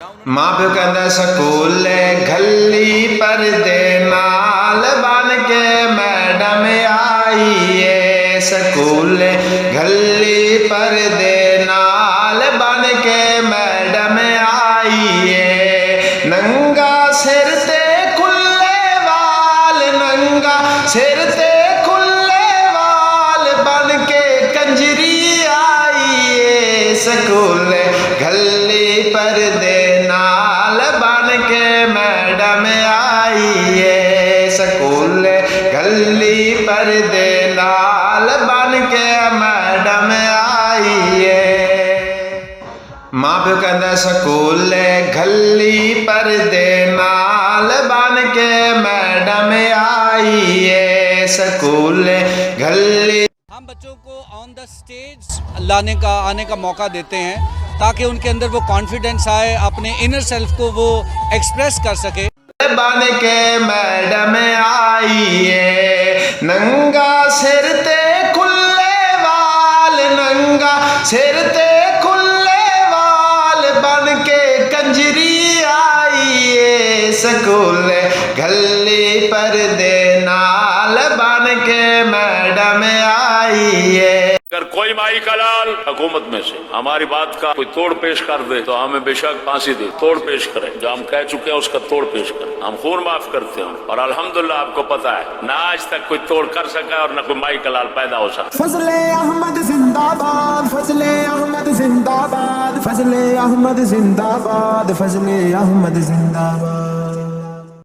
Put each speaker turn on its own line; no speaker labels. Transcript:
ਮਾਂ ਪਿਓ ਕਹਿੰਦਾ ਸਕੂਲੇ ਘੱਲੀ ਪਰਦੇ ਨਾਲ ਬਣ ਕੇ ਮੈਡਮ ਆਈ ਏ। ਸਕੂਲੇ ਘੱਲੀ ਪਰਦੇ ਨਾਲ ਬਣ ਕੇ ਮੈਡਮ ਆਈ ਏ। ਨੰਗਾ ਸਿਰ ਤੇ ਖੁੱਲੇ ਵਾਲ, ਨੰਗਾ ਸਿਰ ਤੇ ਖੁੱਲੇ ਵਾਲ ਬਣ ਕੇ ਕੰਜਰੀ ਆਈ ਏ। ਸਕੂਲੇ ਘੱਲੀ ਪਰਦੇ ਨਾਲ ਬਣ ਕੇ ਮੈਡਮ ਆਈ ਏ। ਸਕੂਲੇ ਘੱਲੀ ਪਰਦੇ ਨਾਲ ਬਣ ਕੇ ਮੈਡਮ ਆਈ ਏ। ਮਾਂ ਪਿਓ ਕਹਿੰਦਾ ਸਕੂਲੇ ਘੱਲੀ ਪਰਦੇ ਨਾਲ ਬਣ ਕੇ ਮੈਡਮ ਆਈ ਏ। ਸਕੂਲੇ घल्ली।
हम बच्चों को ऑन द स्टेज आने का मौका देते हैं ताकि उनके अंदर वो कॉन्फिडेंस आए, अपने इनर सेल्फ को वो एक्सप्रेस कर सके।
बन के मैडम आई है। नंगा सिर ते खुले वाल, नंगा सिर ते खुले वाल बन के कंजरी आई है। स्कूले घल्ली पर्दे नाल बन के मैडम आई है।
अगर कोई माई का लाल हुकूमत में से हमारी बात का कोई तोड़ पेश कर दे तो हमें बेशक फांसी दे, तोड़ पेश करें। जो हम कह चुके हैं उसका तोड़ पेश करें। हम खून माफ करते हैं और अल्हम्दुलिल्लाह आपको पता है ना आज तक कोई तोड़ कर सका और न कोई माई का लाल पैदा हो सका।
फजले अहमद जिंदाबाद, फजले अहमद जिंदाबाद, फजले अहमद जिंदाबाद, फजले अहमद जिंदाबाद।